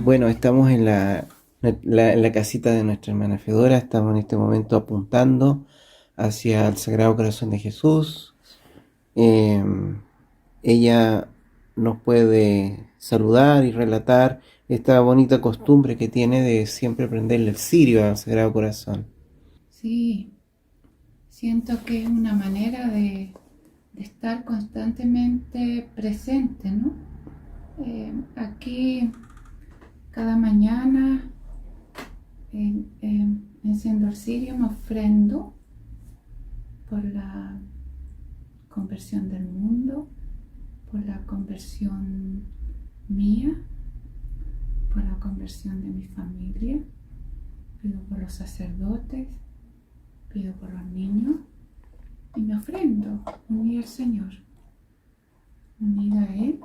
Bueno, estamos en la casita de nuestra hermana Fedora, estamos en este momento apuntando hacia el Sagrado Corazón de Jesús. Em, Ella nos puede saludar y relatar esta bonita costumbre que tiene de siempre prenderle el cirio al Sagrado Corazón. Sí, siento que es una manera de estar constantemente presente, ¿no? Aquí cada mañana enciendo el cirio, me ofrendo por la conversión del mundo, por la conversión mía, por la conversión de mi familia, pido por los sacerdotes, pido por los niños y me ofrendo unida al Señor, unida a Él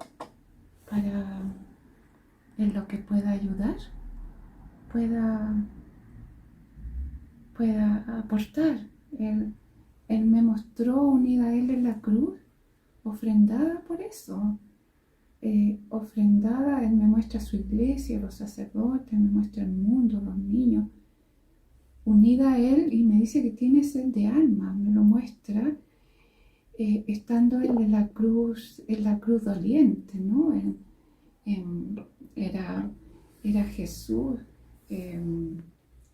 para en lo que pueda ayudar, pueda, pueda aportar. Él me mostró unida a Él en la cruz, ofrendada por eso. Ofrendada, Él me muestra su iglesia, los sacerdotes, me muestra el mundo, los niños, unida a Él y me dice que tiene sed de alma, me lo muestra estando Él en la cruz doliente, ¿no? En- era, era Jesús eh,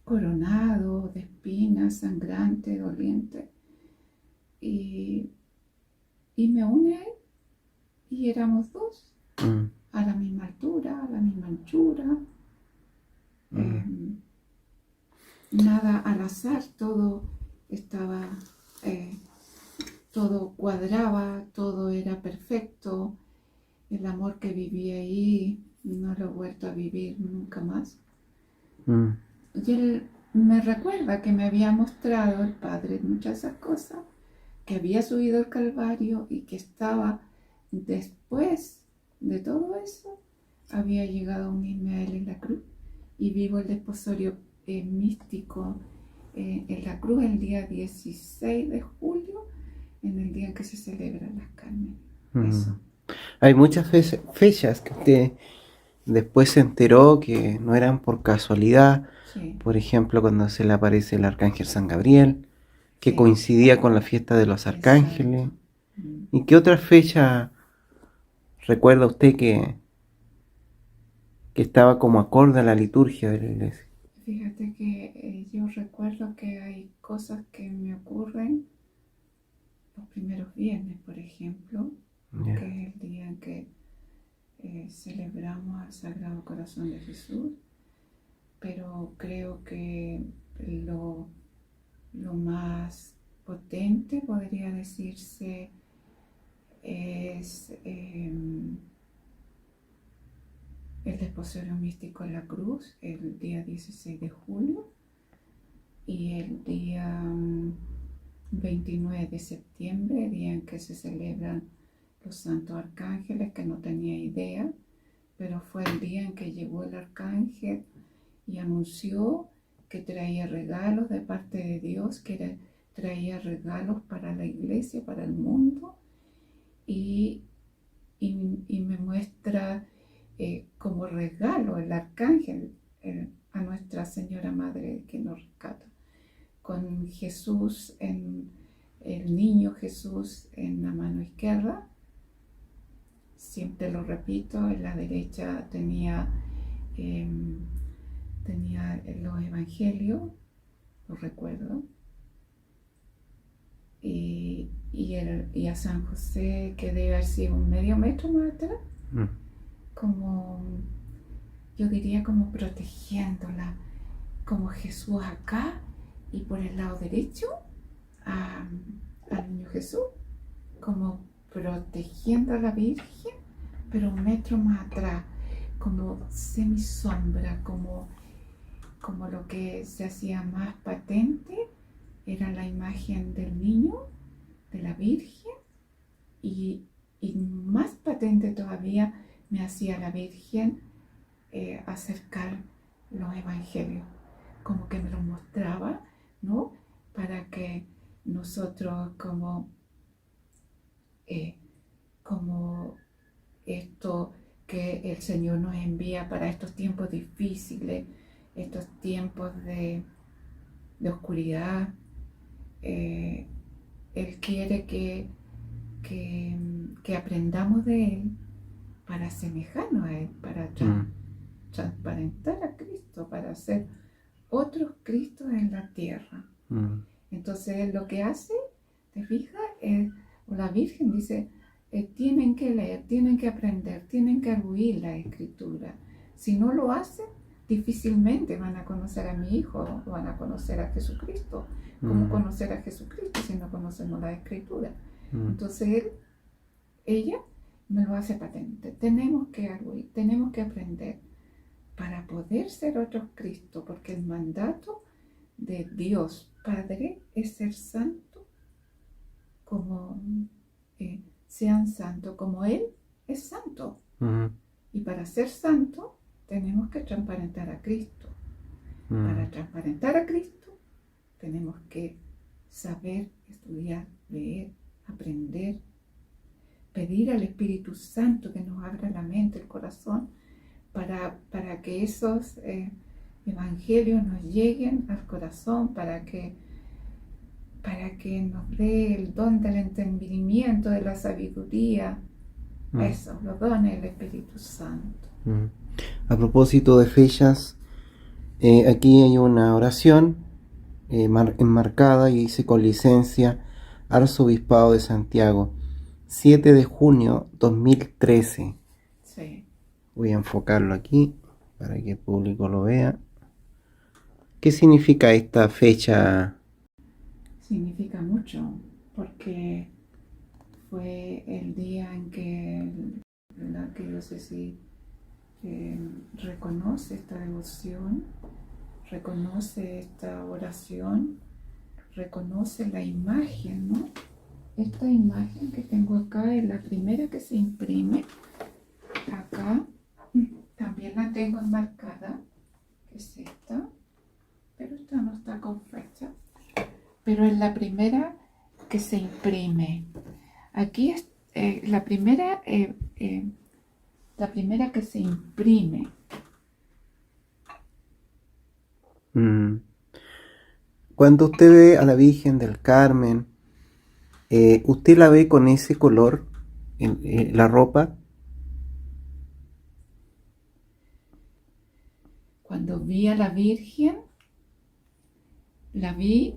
coronado de espinas, sangrante, doliente, y, y me une a Él y éramos dos, Mm, a la misma altura, a la misma anchura. mm, eh, Nada al azar, todo estaba, eh, todo cuadraba, todo era perfecto. El amor que viví ahí no lo he vuelto a vivir nunca más. mm, Y él me recuerda que me había mostrado el Padre muchas de esas cosas, que había subido el Calvario y que estaba después de todo eso, había llegado a unirme a Él en la cruz y vivo el desposorio místico en la cruz el día 16 de julio, en el día en que se celebran las Carmen. mm. Eso, Hay muchas fechas que usted después se enteró que no eran por casualidad. sí, Por ejemplo, cuando se le aparece el arcángel San Gabriel, que sí, coincidía con la fiesta de los exacto. arcángeles. Mm. ¿Y qué otra fecha recuerda usted que estaba como acorde a la liturgia de la iglesia? Fíjate que yo recuerdo que hay cosas que me ocurren los primeros viernes, por ejemplo, Ya. que es el día en que celebramos al Sagrado Corazón de Jesús, pero creo que lo, lo más potente, podría decirse, es el desposorio místico en la cruz, el día 16 de julio, y el día 29 de septiembre, día en que se celebran los santos arcángeles, que no tenía idea, pero fue el día en que llegó el arcángel y anunció que traía regalos de parte de Dios, que traía regalos para la iglesia, para el mundo, y, y me muestra como regalo el arcángel a Nuestra Señora Madre que nos rescata, con Jesús el niño Jesús en la mano izquierda, siempre lo repito, en la derecha eh, tenía los evangelios, lo recuerdo, y a San José, que debe haber sido un medio metro más atrás, Mm, como yo diría como protegiéndola, como Jesús acá y por el lado derecho a, al niño Jesús, como protegiendo a la Virgen, pero un metro más atrás, como semisombra, como lo que se hacía más patente era la imagen del niño, de la Virgen, y, y más patente todavía me hacía la Virgen acercar los evangelios, como que me los mostraba, ¿no? Para que nosotros eh, como esto que el Señor nos envía para estos tiempos difíciles, estos tiempos de oscuridad. Él quiere que aprendamos de Él para asemejarnos a Él, para transparentar a Cristo, para ser otros Cristos en la tierra. Entonces Él lo que hace, ¿te fijas? O la Virgen dice, tienen que leer, tienen que aprender, tienen que arguir la Escritura. Si no lo hacen, difícilmente van a conocer a mi hijo o van a conocer a Jesucristo. ¿Cómo conocer a Jesucristo si no conocemos la Escritura? Entonces ella me lo hace patente. Tenemos que arguir, tenemos que aprender para poder ser otros Cristo, porque el mandato de Dios Padre es ser santo, como sean santos como Él es santo. Y para ser santo tenemos que transparentar a Cristo. Para transparentar a Cristo tenemos que saber, estudiar, leer, aprender, pedir al Espíritu Santo que nos abra la mente, el corazón, para que esos evangelios nos lleguen al corazón, para que nos dé el don del entendimiento, de la sabiduría. Eso, los dones del Espíritu Santo. A propósito de fechas, aquí hay una oración enmarcada y dice: con licencia, Arzobispado de Santiago, 7 de junio 2013. Sí. Voy a enfocarlo aquí para que el público lo vea. ¿Qué significa esta fecha? Significa mucho, porque fue el día en que la diócesis reconoce esta devoción, reconoce esta oración, reconoce la imagen, ¿no? Esta imagen que tengo acá es la primera que se imprime. Acá también la tengo enmarcada, que es esta, pero esta no está con fecha. Pero es la primera que se imprime. Aquí es la primera que se imprime. Cuando usted ve a la Virgen del Carmen, ¿usted la ve con ese color en la ropa? Cuando vi a la Virgen, la vi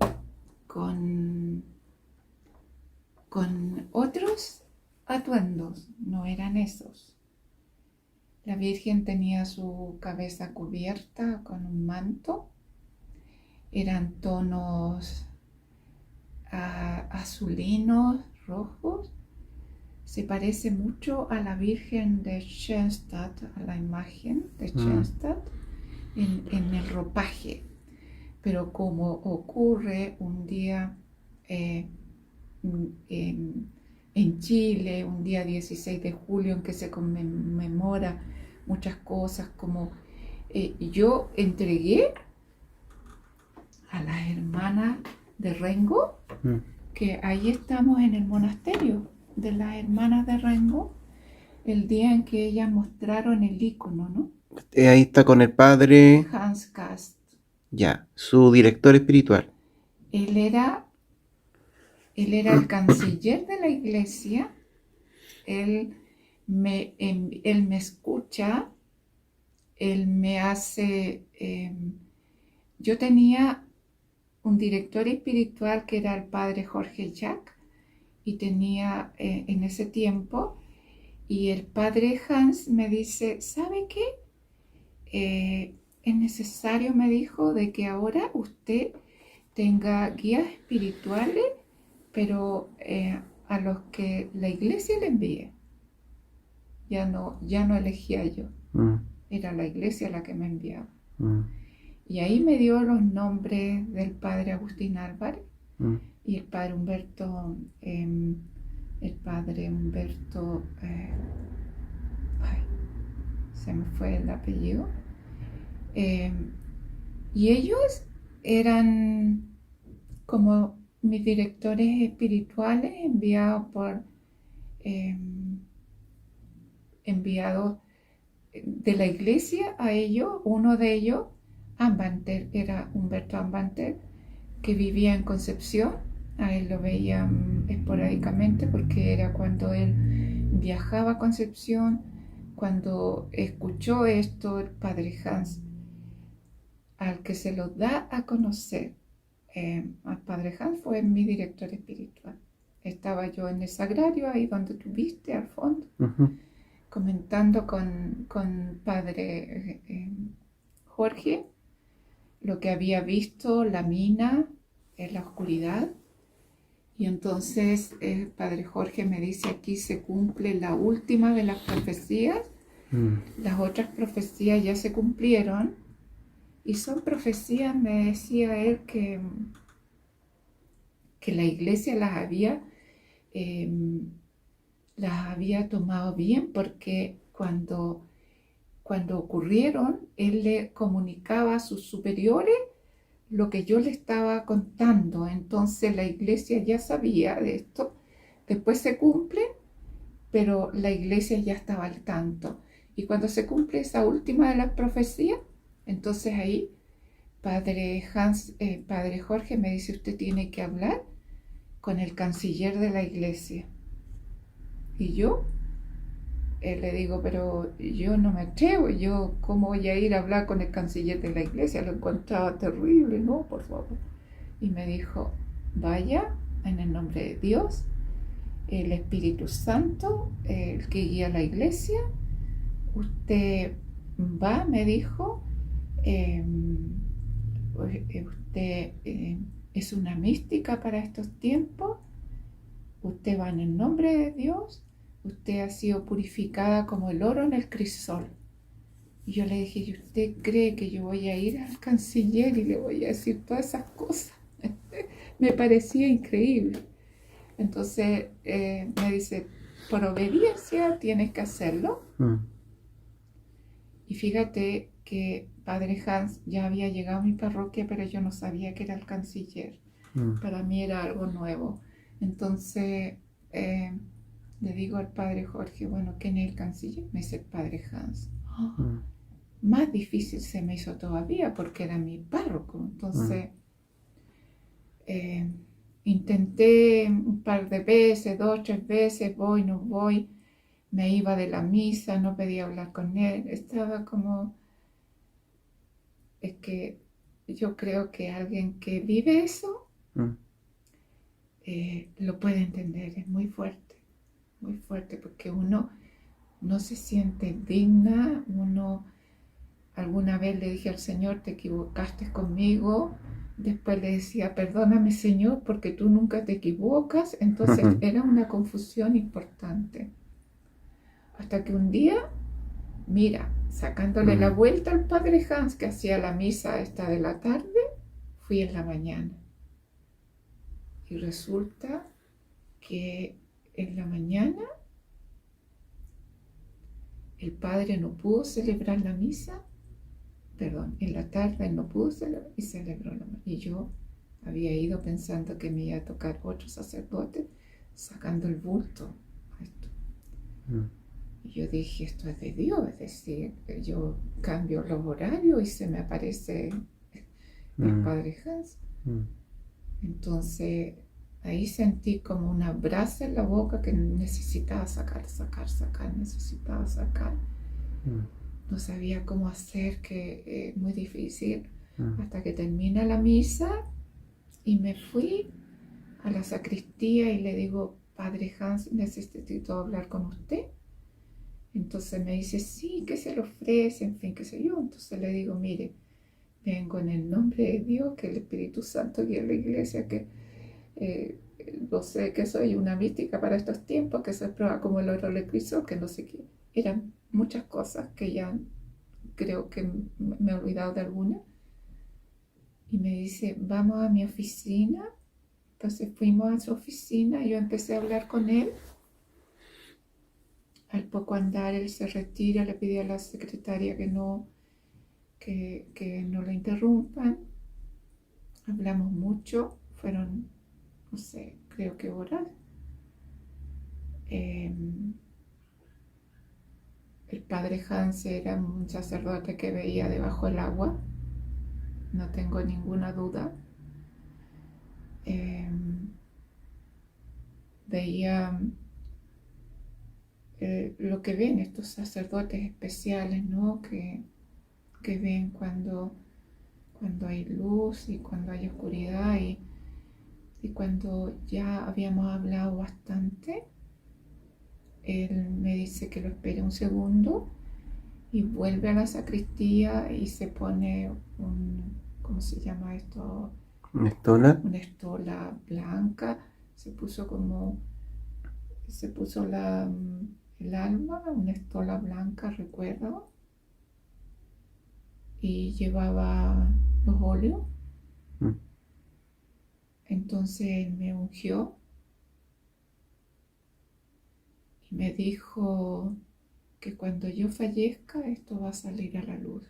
con otros atuendos, no eran esos. La Virgen tenía su cabeza cubierta con un manto, eran tonos azulinos, rojos. Se parece mucho a la Virgen de Schoenstatt, a la imagen de Schoenstatt, en el ropaje. Pero como ocurre un día en Chile, un día 16 de julio en que se conmemora muchas cosas, como yo entregué a las hermanas de Rengo, que ahí estamos en el monasterio de las hermanas de Rengo, el día en que ellas mostraron el icono, ¿no? Ahí está con el padre Hans Kast. Ya, su director espiritual. Él era el canciller de la iglesia. Él me escucha, él me hace... yo tenía un director espiritual que era el padre Jorge Jack, y tenía en ese tiempo, y el padre Hans me dice, ¿sabe qué? Es necesario, me dijo, de que ahora usted tenga guías espirituales, pero a los que la iglesia le envíe. Ya no elegía yo, era la iglesia la que me enviaba. Y ahí me dio los nombres del padre Agustín Álvarez y el padre Humberto, se me fue el apellido. Y ellos eran como mis directores espirituales enviados de la iglesia a ellos, uno de ellos, Ambanter, era Humberto Ambanter, que vivía en Concepción. A él lo veían esporádicamente porque era cuando él viajaba a Concepción, cuando escuchó esto, el padre Hans, al que se lo da a conocer. Al padre Hans fue mi director espiritual. Estaba yo en el sagrario, ahí donde tú viste, al fondo, comentando con padre Jorge lo que había visto la mina en la oscuridad. Y entonces el padre Jorge me dice, aquí se cumple la última de las profecías. Las otras profecías ya se cumplieron y son profecías, me decía él, que la iglesia las había tomado bien, porque cuando ocurrieron, él le comunicaba a sus superiores lo que yo le estaba contando. Entonces la iglesia ya sabía de esto. Después se cumple, pero la iglesia ya estaba al tanto. Y cuando se cumple esa última de las profecías, entonces ahí padre Jorge me dice, usted tiene que hablar con el canciller de la iglesia. Y yo le digo, pero yo no me atrevo, yo cómo voy a ir a hablar con el canciller de la iglesia, lo encontraba terrible, no, por favor. Y me dijo, vaya en el nombre de Dios, el Espíritu Santo, el que guía la iglesia, usted va, me dijo, usted es una mística para estos tiempos, usted va en el nombre de Dios, usted ha sido purificada como el oro en el crisol. Y yo le dije, ¿y usted cree que yo voy a ir al canciller y le voy a decir todas esas cosas? Me parecía increíble. Entonces me dice, por obediencia tienes que hacerlo. Y fíjate que padre Hans ya había llegado a mi parroquia, pero yo no sabía que era el canciller. Para mí era algo nuevo. Entonces le digo al padre Jorge, bueno, ¿quién es el canciller? Me dice el padre Hans. Más difícil se me hizo todavía porque era mi párroco. Entonces intenté un par de veces, 2, 3 veces, voy, no voy. Me iba de la misa, no podía hablar con él. Estaba como... Es que yo creo que alguien que vive eso lo puede entender. Es muy fuerte, porque uno no se siente digna. Uno, alguna vez le dije al Señor, te equivocaste conmigo. Después le decía, perdóname Señor, porque tú nunca te equivocas. Entonces era una confusión importante. Hasta que un día, mira, sacándole la vuelta al padre Hans, que hacía la misa esta de la tarde, fui en la mañana. Y resulta que en la mañana el padre no pudo celebrar la misa, perdón, en la tarde no pudo celebrar y celebró la misa. Y yo había ido pensando que me iba a tocar otro sacerdote sacando el bulto a esto. Y yo dije, esto es de Dios, es decir, yo cambio los horarios y se me aparece el padre Hans. Entonces ahí sentí como una brasa en la boca que necesitaba sacar, necesitaba sacar. No sabía cómo hacer, que muy difícil, hasta que termina la misa y me fui a la sacristía y le digo, padre Hans, necesito hablar con usted. Entonces me dice, sí, que se le ofrece, en fin, qué sé yo. Entonces le digo, mire, vengo en el nombre de Dios, que el Espíritu Santo guía a la iglesia, que no sé, que soy una mística para estos tiempos, que soy prueba como el oro le crisol, que no sé qué. Eran muchas cosas que ya creo que me he olvidado de alguna. Y me dice, vamos a mi oficina. Entonces fuimos a su oficina y yo empecé a hablar con él. Al poco andar él se retira, le pide a la secretaria que no la interrumpan. Hablamos mucho, fueron, no sé, creo que horas. el padre Hans era un sacerdote que veía debajo del agua, no tengo ninguna duda. Eh, Veía lo que ven estos sacerdotes especiales, ¿no? Que ven cuando hay luz y cuando hay oscuridad y cuando ya habíamos hablado bastante, él me dice que lo espere un segundo y vuelve a la sacristía y se pone ¿cómo se llama esto? ¿Una estola? Una estola blanca, se puso el alma, una estola blanca, recuerdo, y llevaba los óleos. Mm. Entonces él me ungió y me dijo que cuando yo fallezca esto va a salir a la luz,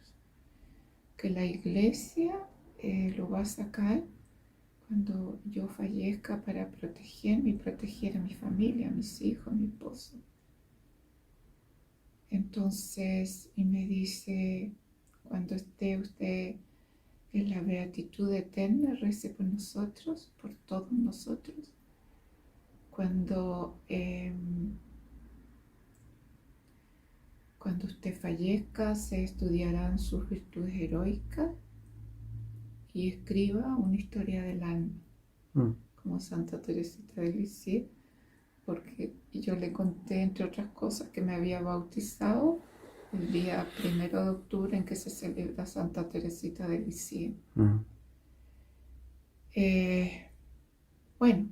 que la iglesia lo va a sacar cuando yo fallezca para protegerme y proteger a mi familia, a mis hijos, a mi esposo. Entonces, y me dice, cuando esté usted en la beatitud eterna, rece por nosotros, por todos nosotros. Cuando usted fallezca, se estudiarán sus virtudes heroicas y escriba una historia del alma, como Santa Teresita de Lisieux, porque yo le conté, entre otras cosas, que me había bautizado el día 1 de octubre en que se celebra Santa Teresita de Lisieux. Bueno,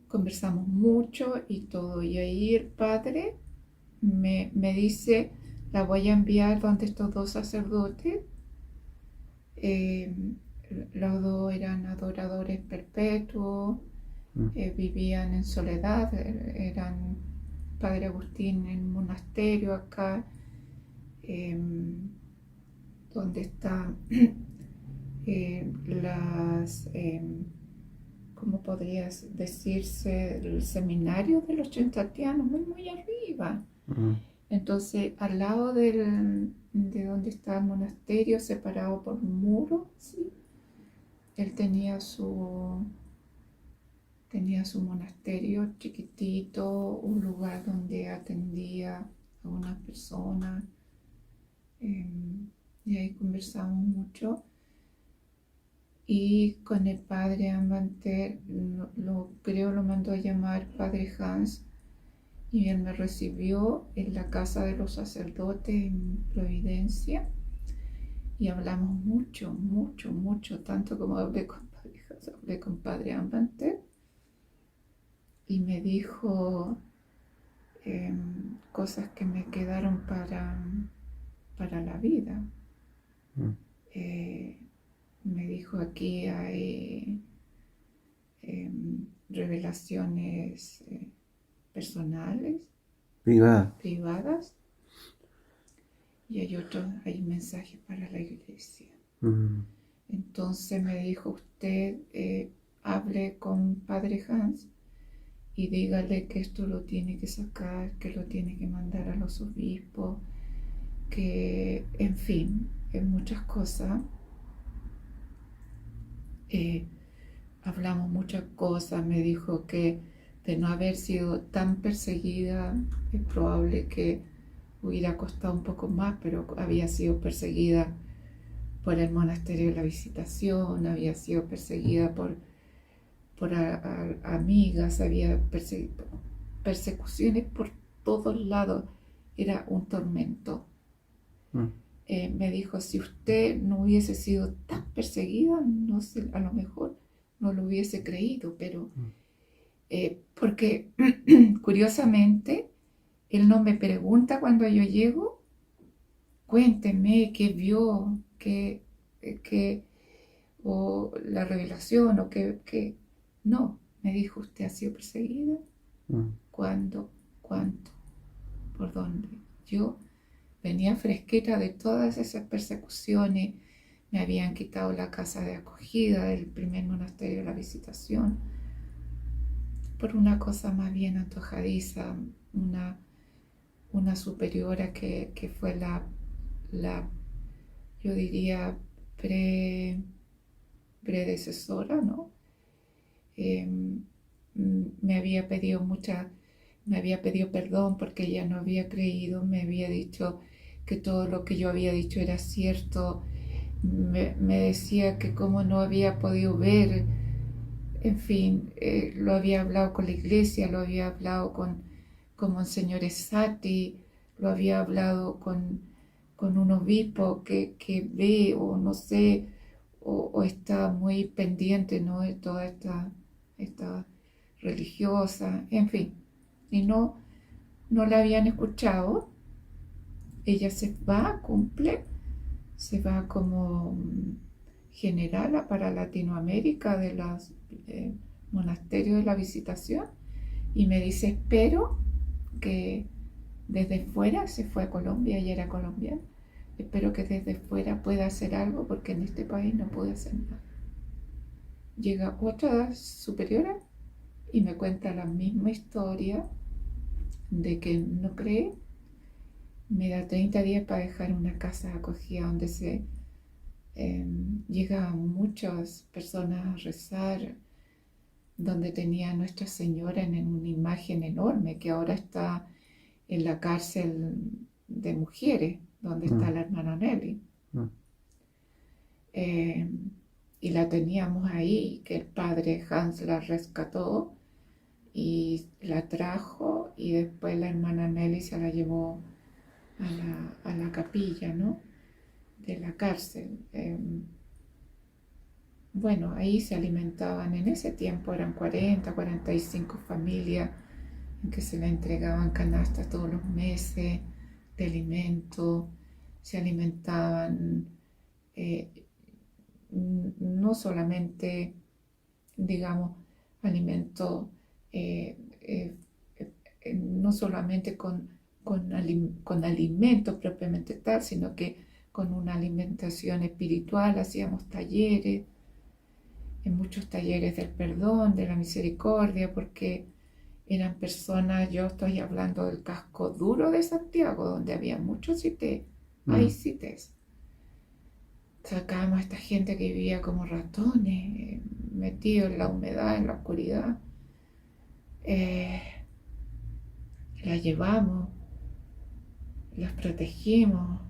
conversamos mucho y todo, y ahí el padre me dice, la voy a enviar donde estos dos sacerdotes. Los dos eran adoradores perpetuos, vivían en soledad, eran Padre Agustín en un monasterio acá, donde está ¿cómo podría decirse? El seminario de los trinitarianos, muy arriba. Entonces, al lado de donde está el monasterio, separado por un muro, ¿sí? Él tenía su monasterio chiquitito, un lugar donde atendía a una persona, y ahí conversamos mucho. Y con el padre Amanter, creo lo mandó a llamar padre Hans, y él me recibió en la casa de los sacerdotes en Providencia y hablamos mucho, tanto como hablé con padre Hans, hablé con padre Amanter, y me dijo cosas que me quedaron para la vida. Me dijo, aquí hay revelaciones personales, privadas, y hay mensajes para la iglesia. Entonces me dijo, usted hable con padre Hans y dígale que esto lo tiene que sacar, que lo tiene que mandar a los obispos, que, en fin, en muchas cosas. Hablamos muchas cosas, me dijo que de no haber sido tan perseguida, es probable que hubiera costado un poco más, pero había sido perseguida por el monasterio de la Visitación, había sido perseguida por amigas, había persecuciones por todos lados, era un tormento. Me dijo, si usted no hubiese sido tan perseguida, no sé, a lo mejor no lo hubiese creído, pero porque curiosamente él no me pregunta cuando yo llego, cuénteme qué vio, o la revelación, o qué. No, me dijo, ¿usted ha sido perseguida? ¿Cuándo? ¿Cuánto? ¿Por dónde? Yo venía fresquita de todas esas persecuciones, me habían quitado la casa de acogida del primer monasterio de la Visitación, por una cosa más bien antojadiza, una superiora que fue la, yo diría, predecesora, ¿no? Me había pedido me había pedido perdón porque ella no había creído, me había dicho que todo lo que yo había dicho era cierto, me decía que como no había podido ver, en fin, lo había hablado con la iglesia, lo había hablado con Monseñor Sati, lo había hablado con un obispo que ve o no sé, o está muy pendiente, ¿no?, de toda esta religiosa, en fin, y no la habían escuchado. Ella se va, cumple, se va como generala para Latinoamérica de los monasterios de la Visitación y me dice, espero que desde fuera, se fue a Colombia, ella era colombiana, espero que desde fuera pueda hacer algo porque en este país no pude hacer nada. Llega otra superiora y me cuenta la misma historia de que no cree, me da 30 días para dejar una casa acogida donde llegan muchas personas a rezar, donde tenía a Nuestra Señora en una imagen enorme que ahora está en la cárcel de mujeres, donde está la hermana Nelly. Eh, y la teníamos ahí, que el padre Hans la rescató y la trajo y después la hermana Nelly se la llevó a la capilla, ¿no?, de la cárcel. Bueno, ahí se alimentaban, en ese tiempo eran 45 familias en que se le entregaban canastas todos los meses de alimento, se alimentaban no solamente, digamos, alimento, no solamente con alimentos propiamente tal, sino que con una alimentación espiritual, hacíamos talleres, en muchos talleres del perdón, de la misericordia, porque eran personas, yo estoy hablando del casco duro de Santiago, donde había muchos CITES, hay CITES. Sacábamos a esta gente que vivía como ratones, metidos en la humedad, en la oscuridad. Las llevamos, las protegimos.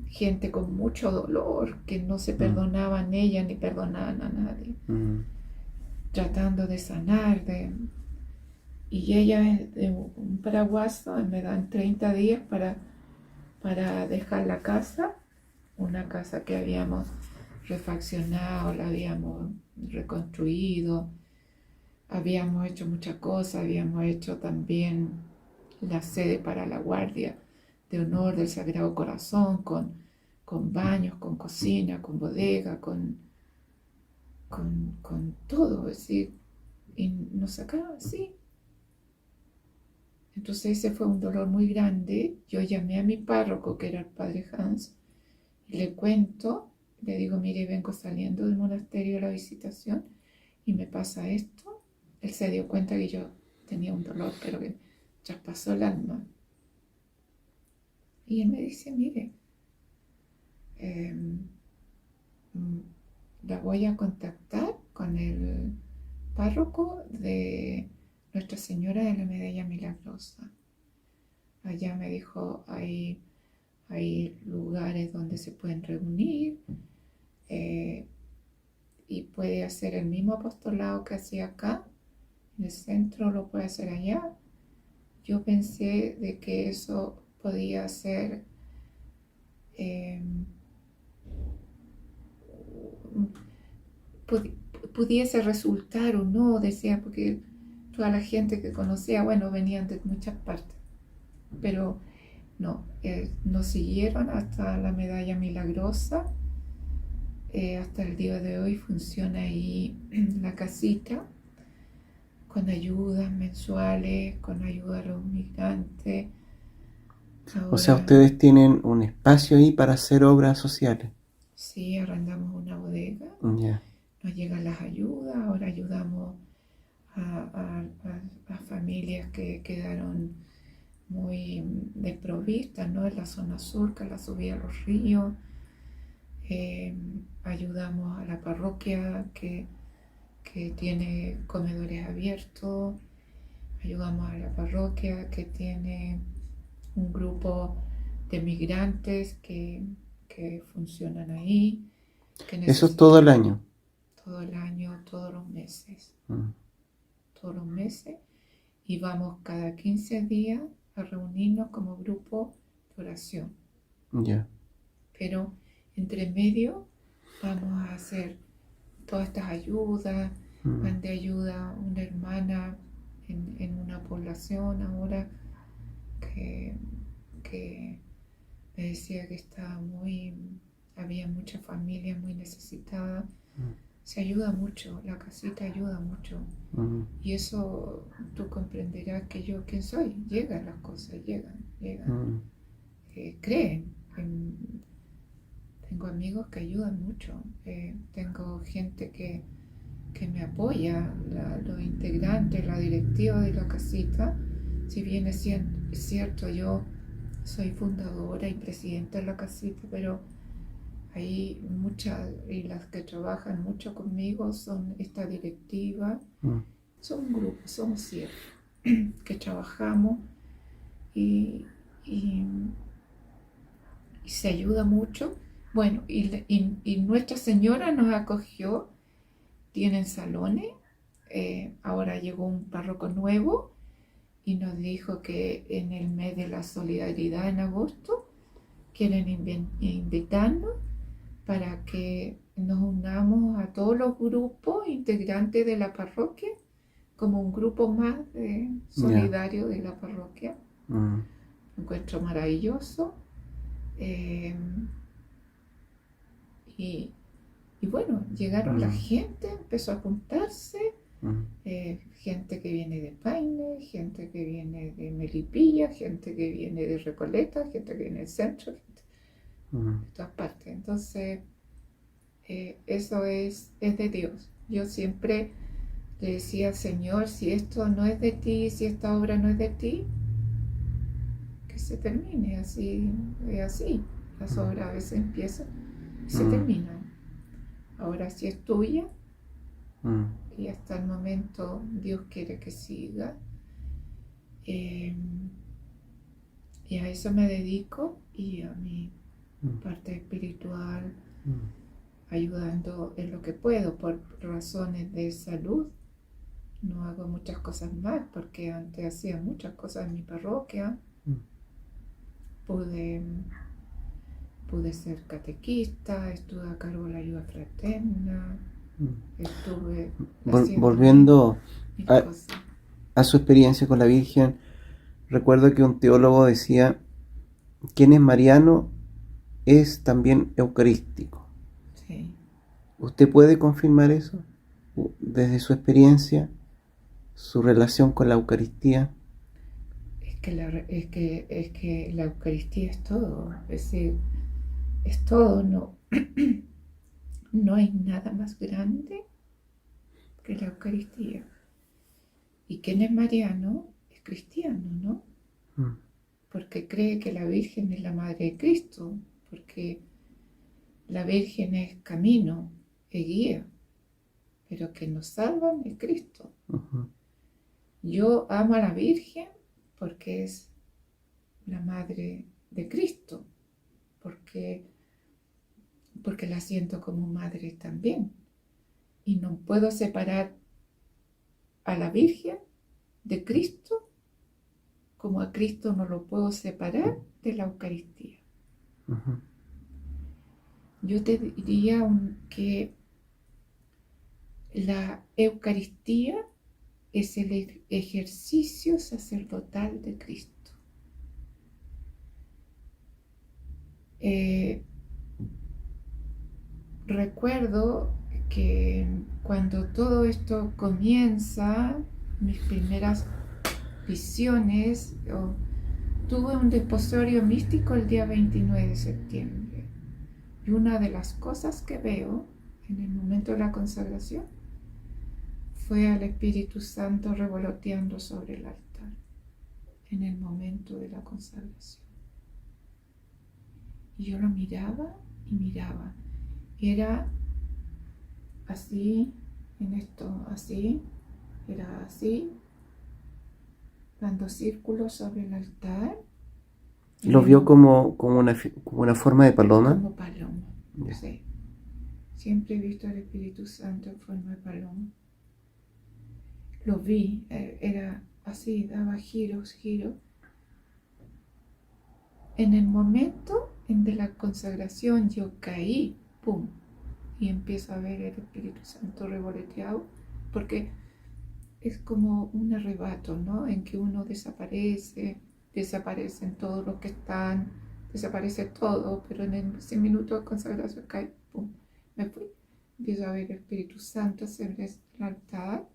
Gente con mucho dolor, que no se perdonaban ellas ni perdonaban a nadie, tratando de sanar. Y ellas de un paraguaso me dan 30 días para dejar la casa, una casa que habíamos refaccionado, la habíamos reconstruido, habíamos hecho muchas cosas, habíamos hecho también la sede para la guardia de honor del Sagrado Corazón, con baños, con cocina, con bodega, con todo, es decir, y nos sacaron así. Entonces ese fue un dolor muy grande. Yo llamé a mi párroco, que era el padre Hans, y le cuento, le digo, mire, vengo saliendo del monasterio de la Visitación y me pasa esto. Él se dio cuenta que yo tenía un dolor, pero que traspasó el alma. Y él me dice, mire, la voy a contactar con el párroco de Nuestra Señora de la Medalla Milagrosa. Allá me dijo, hay lugares donde se pueden reunir y puede hacer el mismo apostolado que hacía acá, en el centro lo puede hacer allá. Yo pensé de que eso podía ser pudiese resultar o no, decía, porque toda la gente que conocía, bueno, venían de muchas partes, pero no, nos siguieron hasta la Medalla Milagrosa. Hasta el día de hoy funciona ahí la casita con ayudas mensuales, con ayuda a los migrantes. Ahora, o sea, ustedes tienen un espacio ahí para hacer obras sociales. Sí, arrendamos una bodega, nos llegan las ayudas, ahora ayudamos a familias que quedaron muy desprovistas, ¿no? En la zona sur, que es la subida a los ríos. Ayudamos a la parroquia que tiene comedores abiertos, ayudamos a la parroquia que tiene un grupo de migrantes que funcionan ahí, que Eso es todo el necesitan año. todo el año, Mm, todos los meses, y vamos cada 15 días a reunirnos como grupo de oración. ya. Pero entre medio vamos a hacer todas estas ayudas, Mm, mandé ayuda a una hermana en una población ahora que, que me decía que estaba había mucha familia muy necesitada. mm, Se ayuda mucho, la casita ayuda mucho. mm, Y eso tú comprenderás que yo, ¿quién soy? Llegan las cosas, llegan. mm, Creen. Tengo amigos que ayudan mucho. Tengo gente que me apoya, los integrantes, la directiva de la casita. Si bien es cierto, yo soy fundadora y presidenta de la casita, pero hay muchas, y las que trabajan mucho conmigo son esta directiva. mm, Somos un grupo, somos 7 que trabajamos y, y, y se ayuda mucho. Bueno, y Nuestra Señora nos acogió, tienen salones. Ahora llegó un párroco nuevo y nos dijo que en el mes de la solidaridad en agosto quieren invitarnos para que nos unamos a todos los grupos integrantes de la parroquia como un grupo más ya. solidario de la parroquia. Mm, Lo encuentro maravilloso. Eh, y, y bueno, llegaron la mm, gente, empezó a apuntarse, mm, gente que viene de Paine, gente que viene de Melipilla, gente que viene de Recoleta, gente que viene del centro, gente mm, de todas partes. Entonces, eso es de Dios. Yo siempre le decía al Señor, si esto no es de ti, si esta obra no es de ti, que se termine, así, así. Las obras a veces empiezan y se mm, terminan. Ahora si es tuya mm, y hasta el momento Dios quiere que siga. Eh, y a eso me dedico y a mi mm, parte espiritual, mm, ayudando en lo que puedo por razones de salud. No hago muchas cosas más porque antes hacía muchas cosas en mi parroquia. mm. Pude, pude ser catequista, estuve a cargo de la ayuda fraterna, estuve haciendo Volviendo mil a, cosas. a su experiencia con la Virgen, recuerdo que un teólogo decía, quien es mariano es también eucarístico. Sí. ¿Usted puede confirmar eso? Desde su experiencia, su relación con la Eucaristía. Es que la Eucaristía es todo, es decir, es todo, no, no hay nada más grande que la Eucaristía. Y quien es mariano es cristiano, ¿no? Mm, Porque cree que la Virgen es la Madre de Cristo, porque la Virgen es camino, es guía, pero que nos salvan es Cristo. ujú, Yo amo a la Virgen porque es la Madre de Cristo, porque la siento como madre también. Y no puedo separar a la Virgen de Cristo como a Cristo no lo puedo separar de la Eucaristía. ujú, Yo te diría que la Eucaristía es el ejercicio sacerdotal de Cristo. Recuerdo que cuando todo esto comienza, mis primeras visiones, tuve un desposorio místico el día 29 de septiembre. Y una de las cosas que veo en el momento de la consagración fue al Espíritu Santo revoloteando sobre el altar. en el momento de la consagración. Y yo lo miraba y miraba. Era así, en esto, así, era así, dando círculos sobre el altar. ¿Lo vio como una forma de paloma? Como paloma, Ya. sí. Siempre he visto al Espíritu Santo en forma de paloma. Lo vi, era así, daba giros, giros. En el momento de la consagración yo caí, ¡pum! Y empiezo a ver el Espíritu Santo revoloteado, porque es como un arrebato, ¿no? En que uno desaparecen todos los que están, desaparece todo, pero en ese minuto de consagración cae, ¡pum! Me fui. Empiezo a ver el Espíritu Santo sobre el altar,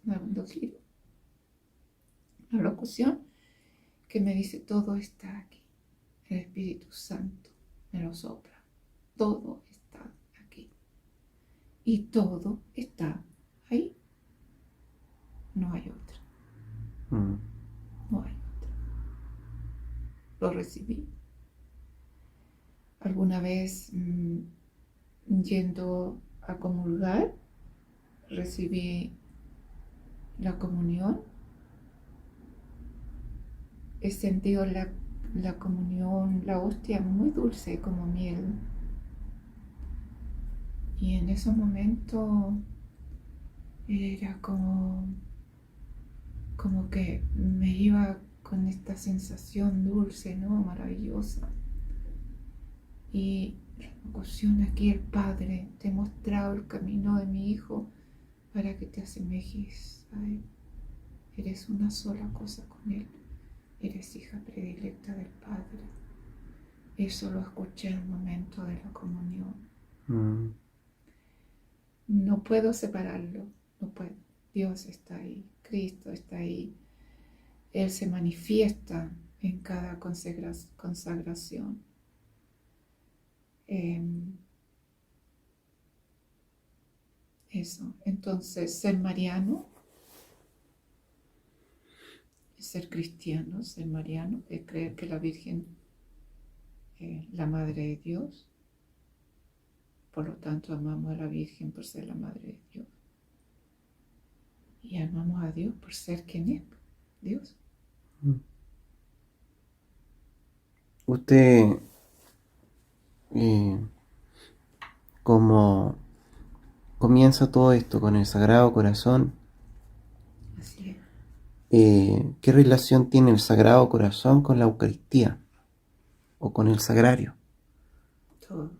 dando giro. La locución que me dice, todo está aquí. El Espíritu Santo me lo sopla. Todo está aquí. Y todo está ahí. No hay otra. Mm. No hay otra. Lo recibí. Alguna vez yendo a comulgar, recibí la comunión. He sentido la comunión, la hostia muy dulce como miel. Y en ese momento era como que me iba con esta sensación dulce, ¿no? Maravillosa. Y la locución aquí, el Padre, te he mostrado el camino de mi Hijo para que te asemejes a Él. Eres una sola cosa con Él. Eres hija predilecta del Padre. Eso lo escuché en el momento de la comunión. Mm. No puedo separarlo, no puedo. Dios está ahí, Cristo está ahí. Él se manifiesta en cada consagración. Eso. Entonces, ser mariano es ser cristiano, ser mariano es creer que la Virgen es la Madre de Dios. Por lo tanto, amamos a la Virgen por ser la Madre de Dios. Y amamos a Dios por ser quien es, Dios. Mm. Usted, como comienza todo esto con el Sagrado Corazón, Así es. ¿qué relación tiene el Sagrado Corazón con la Eucaristía o con el Sagrario? Todo.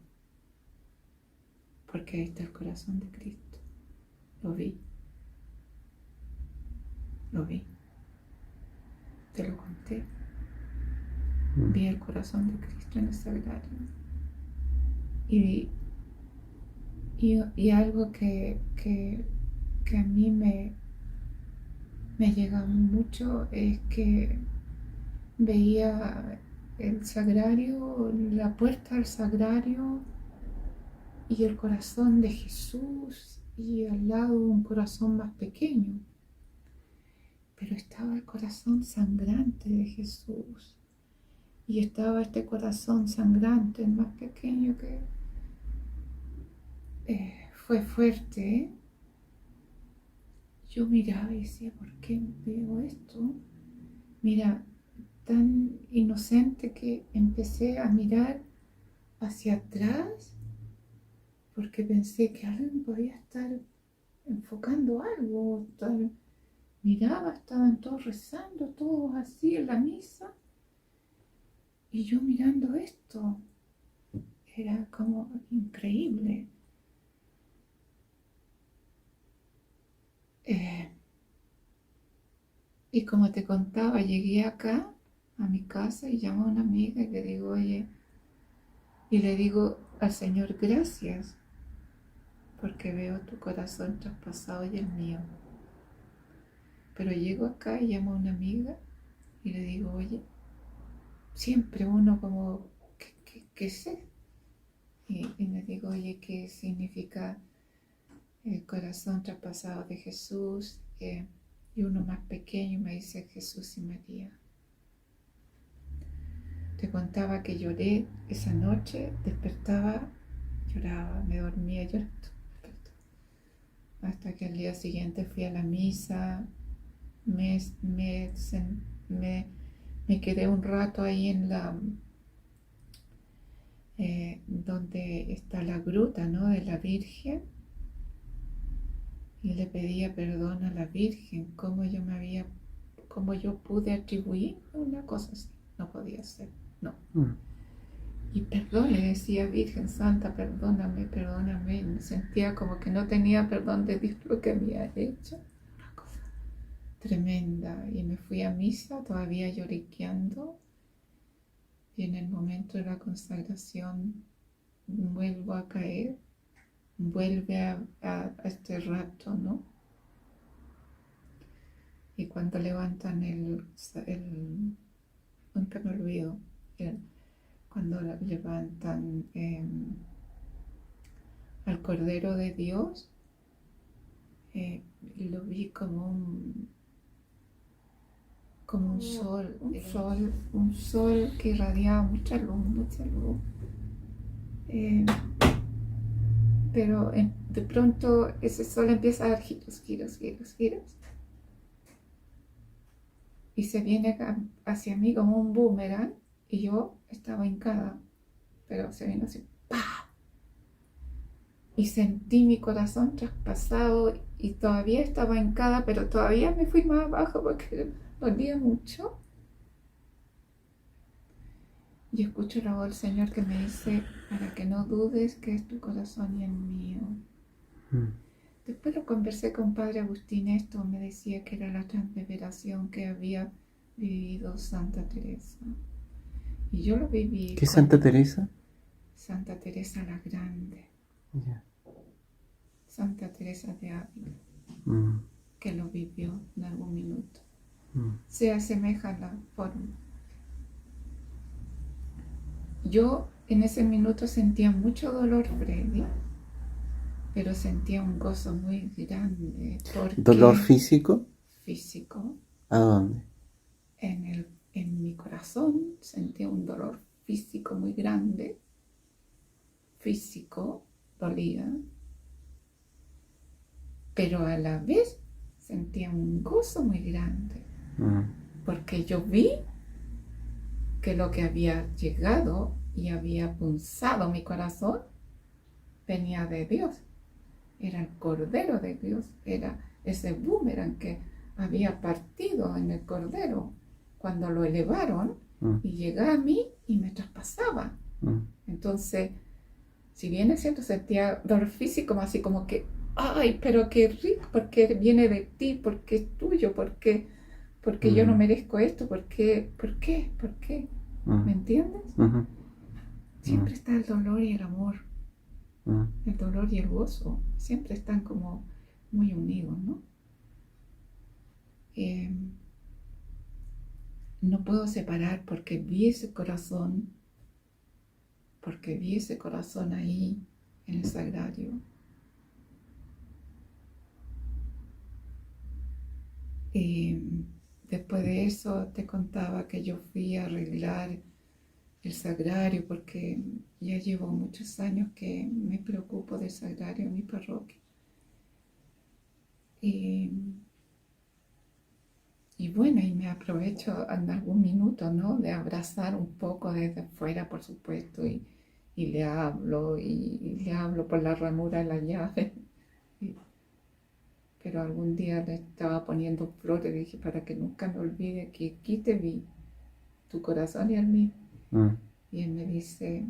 Porque ahí está el corazón de Cristo. Lo vi. Lo vi. Te lo conté. Vi el corazón de Cristo en el sagrario. Y algo que a mí me llega mucho es que veía el sagrario, la puerta al sagrario y el corazón de Jesús y al lado un corazón más pequeño. Pero estaba el corazón sangrante de Jesús y estaba este corazón sangrante, el más pequeño, que fue fuerte, ¿eh? Yo miraba y decía, ¿por qué veo esto? Mira, tan inocente que empecé a mirar hacia atrás porque pensé que alguien podía estar enfocando algo. Miraba, estaban todos rezando, todos así en la misa. Y yo mirando esto, era como increíble. Y como te contaba, llegué acá a mi casa y llamo a una amiga y le digo, oye, y le digo al Señor, gracias, porque veo tu corazón traspasado y el mío. Pero llego acá y llamo a una amiga y le digo, oye, siempre uno como, ¿qué sé? Y le digo, oye, ¿qué significa el corazón traspasado de Jesús? Y uno más pequeño me dice Jesús y María. te contaba que lloré esa noche, despertaba, lloraba, me dormía llorando. Hasta que al día siguiente fui a la misa, me, me, me, me quedé un rato ahí en la donde está la gruta, ¿no?, de la Virgen, y le pedía perdón a la Virgen, cómo yo pude atribuir una cosa así, no podía ser, no. Y perdón, le decía, Virgen Santa, perdóname, perdóname, y me sentía como que no tenía perdón de Dios lo que había hecho, una cosa tremenda, y me fui a misa todavía lloriqueando, y en el momento de la consagración vuelvo a caer, vuelve a este rapto, ¿no? Y cuando levantan nunca me olvido, cuando levantan al Cordero de Dios, lo vi como un sol que irradiaba mucha luz, mucha luz. Pero de pronto ese sol empieza a dar giros, giros, giros, giros. Y se viene hacia mí como un boomerang, y yo estaba hincada, pero se vino así, ¡pah! Y sentí mi corazón traspasado, y todavía estaba hincada, pero todavía me fui más abajo porque dolía mucho. Y escucho la voz del Señor que me dice, para que no dudes que es tu corazón y el mío. Después lo conversé con Padre Agustín, esto me decía que era la transfiguración que había vivido Santa Teresa. Y yo lo viví. ¿Qué es Santa Teresa? Santa Teresa la Grande. Yeah. Santa Teresa de Ávila, que lo vivió en algún minuto. Se asemeja a la forma. Yo en ese minuto sentía mucho dolor, Freddy, pero sentía un gozo muy grande. ¿Dolor físico? Físico. ¿A dónde? En mi corazón sentía un dolor físico muy grande. Físico, dolía. Pero a la vez sentía un gozo muy grande. Porque yo vi que lo que había llegado y había punzado mi corazón venía de Dios. Era el Cordero de Dios, era ese boomerang que había partido en el Cordero cuando lo elevaron y llegaba a mí y me traspasaba. Entonces, si bien es cierto, sentía dolor físico, así como que, ay, pero qué rico, porque viene de ti, porque es tuyo, porque yo no merezco esto, ¿por qué? ¿Me entiendes? Siempre está el dolor y el amor. El dolor y el gozo siempre están como muy unidos, ¿no? No puedo separar porque vi ese corazón ahí en el sagrario. Después de eso te contaba que yo fui a arreglar el sagrario porque ya llevo muchos años que me preocupo del sagrario en mi parroquia. Y bueno, y me aprovecho en algún minuto, ¿no?, de abrazar un poco desde afuera, por supuesto, y le hablo, y le hablo por la ranura de la llave. Pero algún día le estaba poniendo flores, dije, para que nunca me olvide que aquí te vi, tu corazón y el mío. Y él me dice,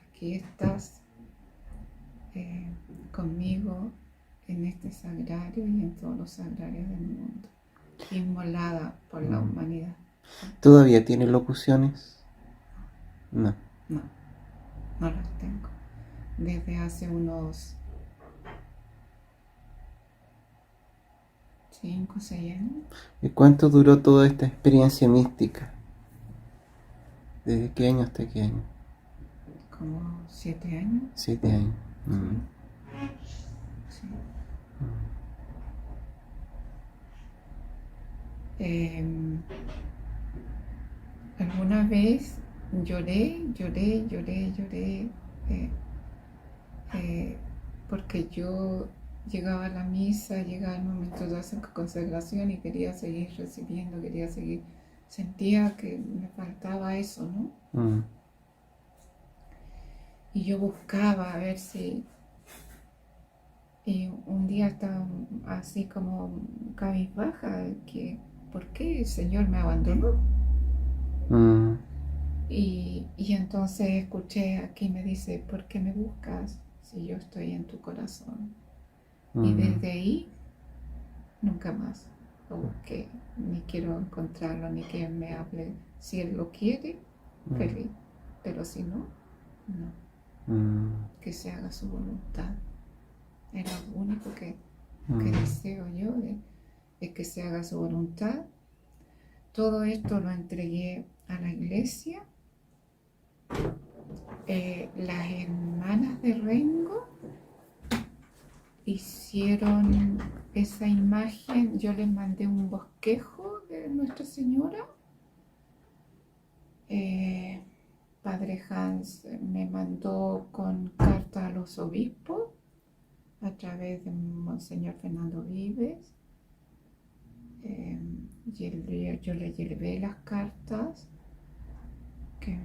aquí estás conmigo en este sagrario y en todos los sagrarios del mundo, inmolada por la humanidad. ¿Todavía tiene locuciones? No. No las tengo. Desde hace unos 5 o 6 años. ¿Y cuánto duró toda esta experiencia mística? ¿Desde qué año hasta qué año? Como 7 años. 7 años. Sí. Alguna vez lloré, lloré, lloré, lloré, eh, eh, porque yo llegaba a la misa, llegaba el momento de hacer consagración y quería seguir recibiendo, quería seguir, sentía que me faltaba eso, ¿no? Mm, Y yo buscaba a ver si, y un día estaba así como cabizbaja, que ¿por qué el Señor me abandonó? mm, Y entonces escuché aquí me dice, ¿por qué me buscas si yo estoy en tu corazón? Y mm, desde ahí nunca más lo busqué, ni quiero encontrarlo, ni que me hable. Si él lo quiere, mm, feliz, pero si no, no, mm, que se haga su voluntad. Era lo único que mm, deseo yo, es que se haga su voluntad. Todo esto lo entregué a la iglesia. Las hermanas de Rengo hicieron esa imagen, yo les mandé un bosquejo de Nuestra Señora. Eh, Padre Hans me mandó con carta a los obispos a través de Monseñor Fernando Vives. Yo le llevé las cartas que,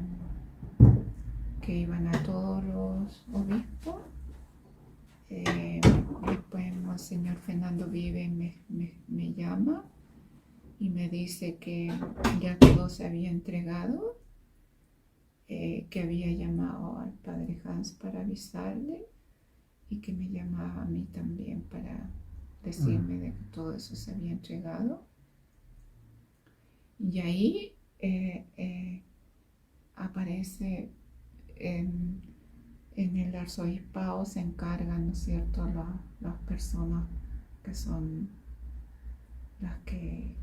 que iban a todos los obispos. Después Monseñor Fernando Vives me llama y me dice que ya todo se había entregado, que había llamado al Padre Hans para avisarle y que me llamaba a mí también para decirme de que todo eso se había entregado. Y ahí aparece en el arzobispado, se encargan, ¿no es cierto?, las personas que son las que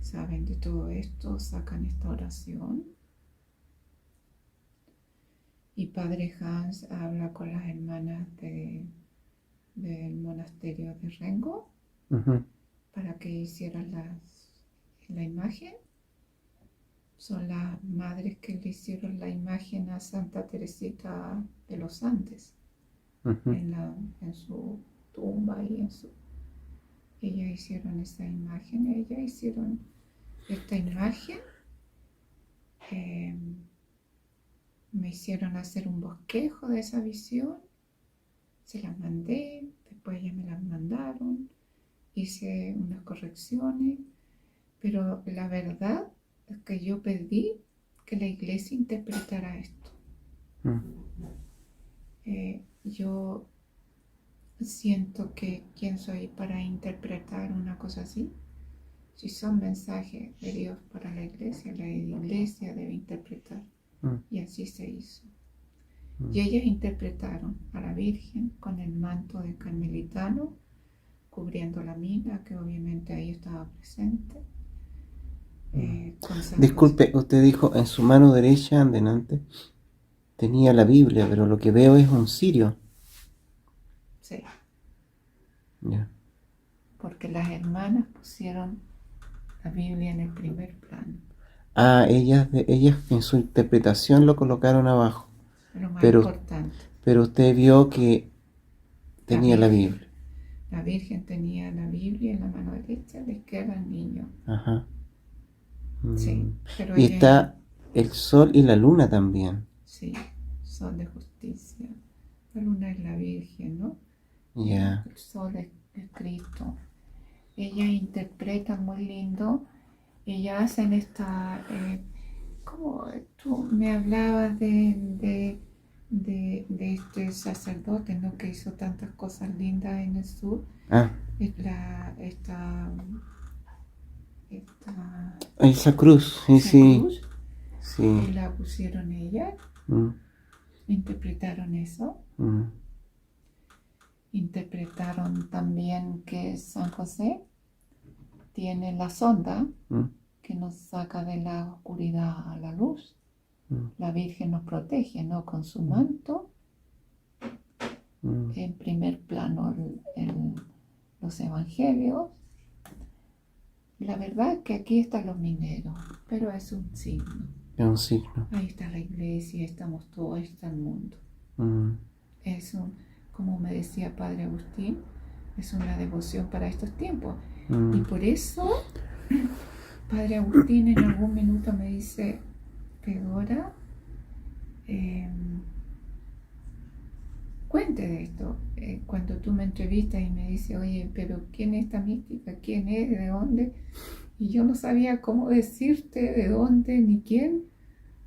saben de todo esto, sacan esta oración. Y Padre Hans habla con las hermanas del monasterio de Rengo ujú, para que hicieran la imagen. Son las madres que le hicieron la imagen a Santa Teresita de los Andes ujú, en su tumba y ellas hicieron esa imagen, ellas hicieron esta imagen. eh, Me hicieron hacer un bosquejo de esa visión, se las mandé, después ellas me las mandaron, hice unas correcciones, pero la verdad es que yo pedí que la iglesia interpretara esto. mm, Yo siento que quién soy para interpretar una cosa así. Si son mensajes de Dios para la iglesia debe interpretar. mm, Y así se hizo. mm. Y ellas interpretaron a la Virgen con el manto de carmelitano, cubriendo la mina, que obviamente ahí estaba presente, con San José. Disculpe, usted dijo en su mano derecha, adelante, tenía la Biblia, pero lo que veo es un cirio. Sí, Ya. porque las hermanas pusieron la Biblia en el primer plano, Ah, ellas en su interpretación lo colocaron abajo, lo más pero, importante. pero usted vio que La tenía la Virgen. Biblia. La Virgen tenía la Biblia en la mano derecha, a la izquierda el niño. Ajá. Sí, Mm. pero Y ella, está el sol y la luna también. sí, son de justicia. La luna es la Virgen, ¿no? Ya. El sol es Cristo. Ellas interpretan muy lindo. Ellas hacen esta, como tú me hablabas de este sacerdote, ¿no?, que hizo tantas cosas lindas en el sur. Ah, Esta esa cruz, sí, esa sí, cruz, sí. la pusieron ellas, Mm, interpretaron eso. mm, Interpretaron también que San José tiene la sonda mm, que nos saca de la oscuridad a la luz. mm, La Virgen nos protege, ¿no?, con su manto. mm, En primer plano los evangelios. La verdad que aquí están los mineros, pero es un signo. Es un signo. Ahí está la iglesia, estamos todos, ahí está el mundo. Mm, Es como me decía Padre Agustín, es una devoción para estos tiempos. Y mm, por eso Padre Agustín en algún minuto me dice, Fedora, cuente de esto. Cuando tú me entrevistas y me dices, oye, pero ¿quién es esta mística? ¿Quién es? ¿De dónde? Y yo no sabía cómo decirte de dónde ni quién,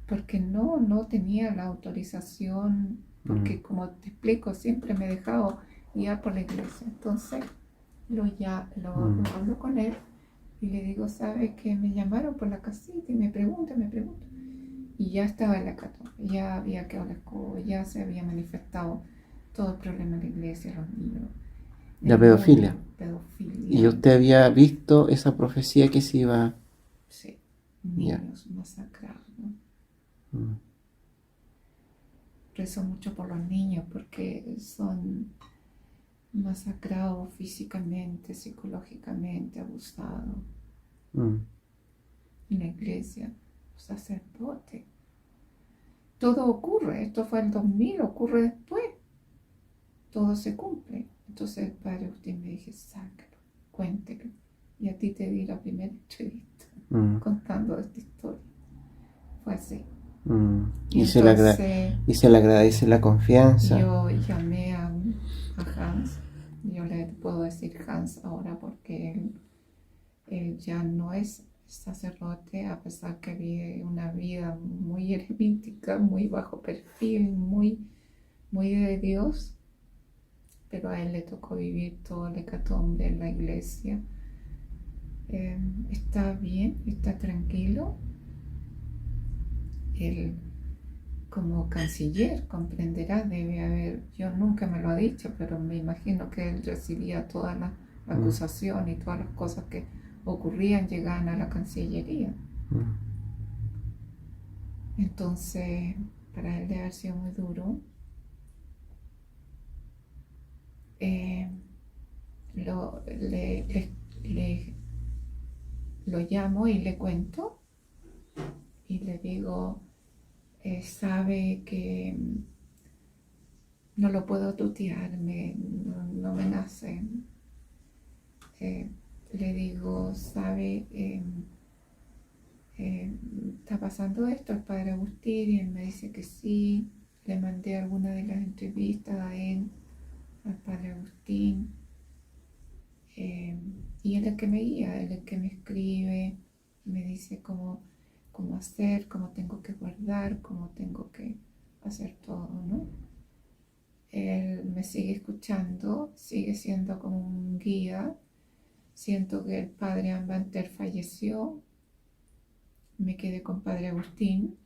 porque no tenía la autorización, mm, porque como te explico, siempre me he dejado guiar por la iglesia. Entonces lo mm, hablo con él y le digo, ¿sabes que me llamaron por la casita y me preguntan? Y ya estaba en la católica, ya había quedado la escoba, ya se había manifestado todo el problema de la iglesia, los niños, la el bullying, pedofilia. Y pedofilia, usted había visto esa profecía que se iba. sí, Ya. niños masacrados, ¿no? Mm, Rezo mucho por los niños porque son masacrados físicamente, psicológicamente, abusados mm, en la iglesia, los sacerdotes. Todo ocurre, esto fue el 2000, ocurre después, todo se cumple. Entonces el padre Agustín me dije, sácalo, cuéntelo. Y a ti te di la primera entrevista mm, contando esta historia. Fue así. mm. Y entonces Y se le agradece la confianza. yo llamé a Hans, yo le puedo decir Hans ahora porque él ya no es sacerdote, a pesar que vive una vida muy eremítica, muy bajo perfil, muy de Dios, pero a él le tocó vivir todo el hecatombe en la iglesia. Está bien, está tranquilo. Él, como canciller, comprenderá, debe haber, yo nunca me lo ha dicho, pero me imagino que él recibía todas las Mm, acusaciones y todas las cosas que ocurrían llegaban a la Cancillería. mm, Entonces, para él debe haber sido muy duro. Eh, lo, le- lo llamo y le cuento y le digo, sabe que no lo puedo tutear, no me nace. Eh, Le digo, sabe, está pasando esto al padre Agustín y él me dice que sí. Le mandé alguna de las entrevistas a él, al padre Agustín. Eh, y él es el que me guía, él es el que me escribe, me dice cómo hacer, cómo tengo que guardar, cómo tengo que hacer todo, ¿no? Él me sigue escuchando, sigue siendo como un guía. Siento que el padre Ambanter falleció, me quedé con padre Agustín.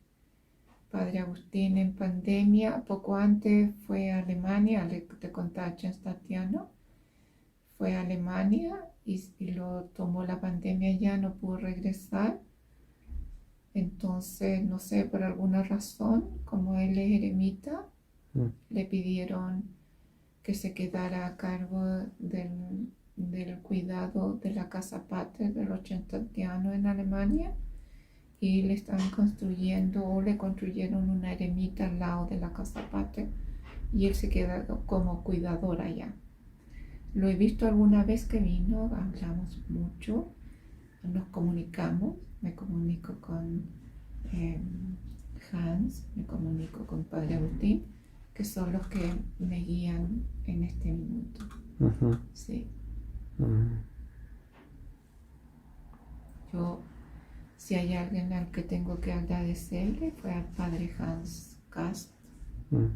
Padre Agustín en pandemia, poco antes fue a Alemania, te contaba Tatiana, fue a Alemania y lo tomó la pandemia ya, no pudo regresar. Entonces, no sé, por alguna razón, como él es eremita, mm, le pidieron que se quedara a cargo del cuidado de la casa pater de los Tatianos en Alemania y le están construyendo o le construyeron una eremita al lado de la casa pater y él se queda como cuidador allá. Lo he visto alguna vez que vino, hablamos mucho, nos comunicamos, me comunico con eh, Hans, me comunico con Padre Agustín, que son los que me guían en este minuto. ujú, Sí, mm, yo, si hay alguien al que tengo que agradecerle, fue al Padre Hans Kast, mm,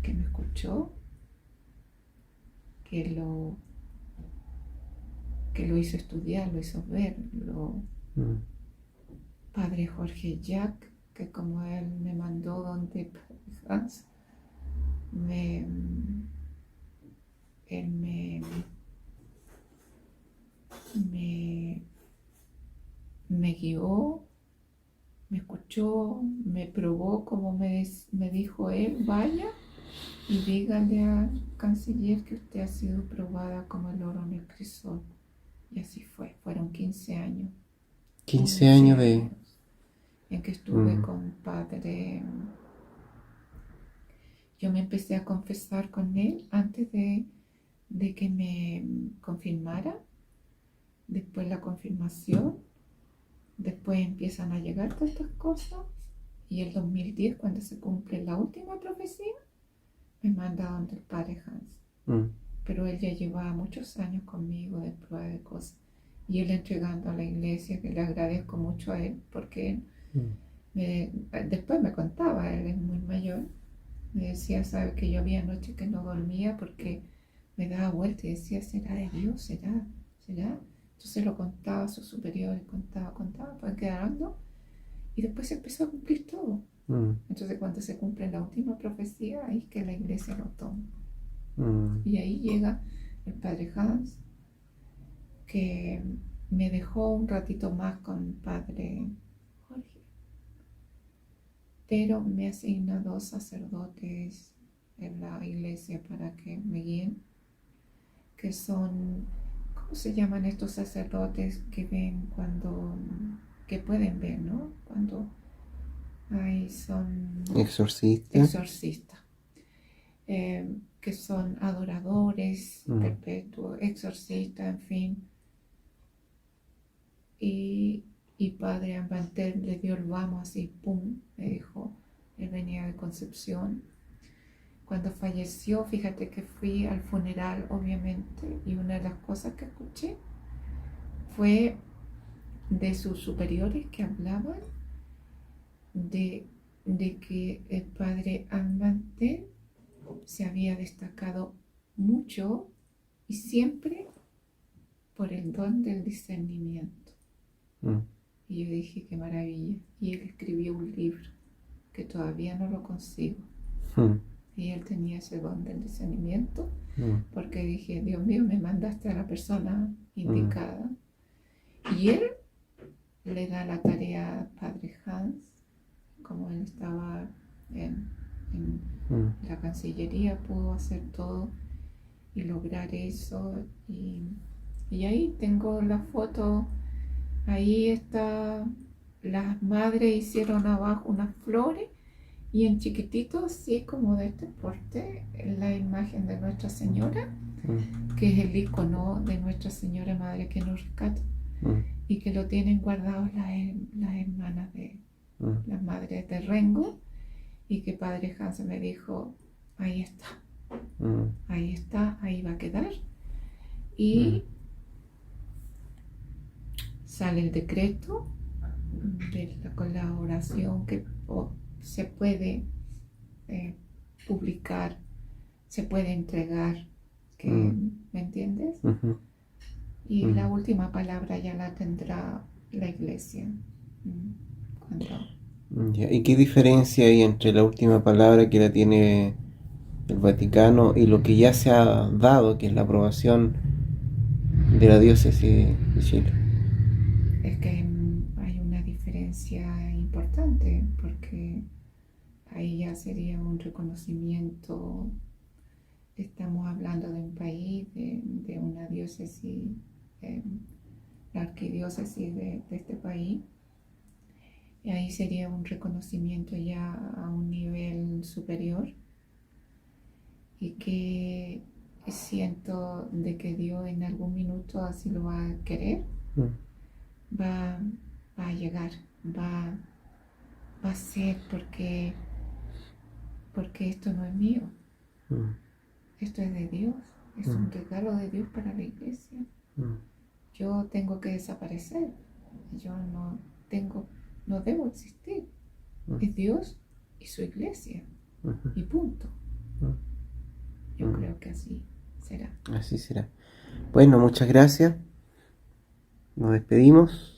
que me escuchó, que lo hizo estudiar, lo hizo ver, mm, Padre Jorge Jack, que como él me mandó donde Hans, me, él me, me guió, me escuchó, me probó como me dijo él, vaya y dígale al canciller que usted ha sido probada como el oro en el crisol. Y así fue, fueron 15 años, 15 15 años de. años. en que estuve mm, con padre. Yo me empecé a confesar con él antes de que me confirmara, después la confirmación, después empiezan a llegar todas estas cosas y el 2010, cuando se cumple la última profecía, me manda donde el padre Hans. mm, Pero él ya llevaba muchos años conmigo de prueba de cosas y él entregando a la iglesia, que le agradezco mucho a él porque él mm, después me contaba, él es muy mayor, me decía, sabe que yo había noches que no dormía porque me daba vuelta y decía, ¿será de Dios? ¿Será? Entonces lo contaba a sus superiores, contaba, pues quedando y después se empezó a cumplir todo. mm, Entonces cuando se cumple la última profecía, ahí es que la iglesia lo toma. mm, Y ahí llega el padre Hans, que me dejó un ratito más con el padre Jorge, pero me asigna 2 sacerdotes en la iglesia para que me guíen, que son, ¿cómo se llaman estos sacerdotes que ven cuando, que pueden ver, ¿no? Cuando son Exorcista. exorcistas, que son adoradores Mm, perpetuos, exorcistas, en fin. Y, y padre Ambanter le dio el vamos así, pum, me dijo, él venía de Concepción. Cuando falleció, fíjate que fui al funeral, obviamente, y una de las cosas que escuché fue de sus superiores que hablaban de, de que el padre Ambanter se había destacado mucho y siempre por el don del discernimiento. mm, Y yo dije, qué maravilla. Y él escribió un libro que todavía no lo consigo. mm, Y él tenía ese don del discernimiento, mm, porque dije, Dios mío, me mandaste a la persona mm, indicada. Y él le da la tarea a padre Hans, como él estaba en mm, la Cancillería, pudo hacer todo y lograr eso. Y ahí tengo la foto. Ahí está, las madres hicieron abajo unas flores y en chiquitito, así como de este porte, la imagen de Nuestra Señora, mm, que es el icono de Nuestra Señora Madre que nos rescata mm, y que lo tienen guardado las hermanas de mm, las madres de Rengo, y que padre Hans me dijo, ahí mm, está, ahí va a quedar. mm, Y sale el decreto de la colaboración que se puede publicar, se puede entregar, que, mm, ¿me entiendes? ujú, Y la mm. última palabra ya la tendrá la iglesia. Cuando Ya, ¿y qué diferencia hay entre la última palabra que la tiene el Vaticano y lo que ya se ha dado, que es la aprobación de la diócesis de Chile? es que hay una diferencia importante, porque ahí ya sería un reconocimiento. Estamos hablando de un país, de una diócesis, eh, la arquidiócesis de este país, y ahí sería un reconocimiento ya a un nivel superior, y que siento de que Dios en algún minuto así lo va a querer, Mm, va, va a llegar, va, va a ser, porque esto no es mío, mm, esto es de Dios, es mm, un regalo de Dios para la iglesia. mm, Yo tengo que desaparecer, yo no debo existir, mm, es Dios y su iglesia, ujú, y punto. mm, Yo mm. creo que así será. Así será. Bueno, muchas gracias. Nos despedimos.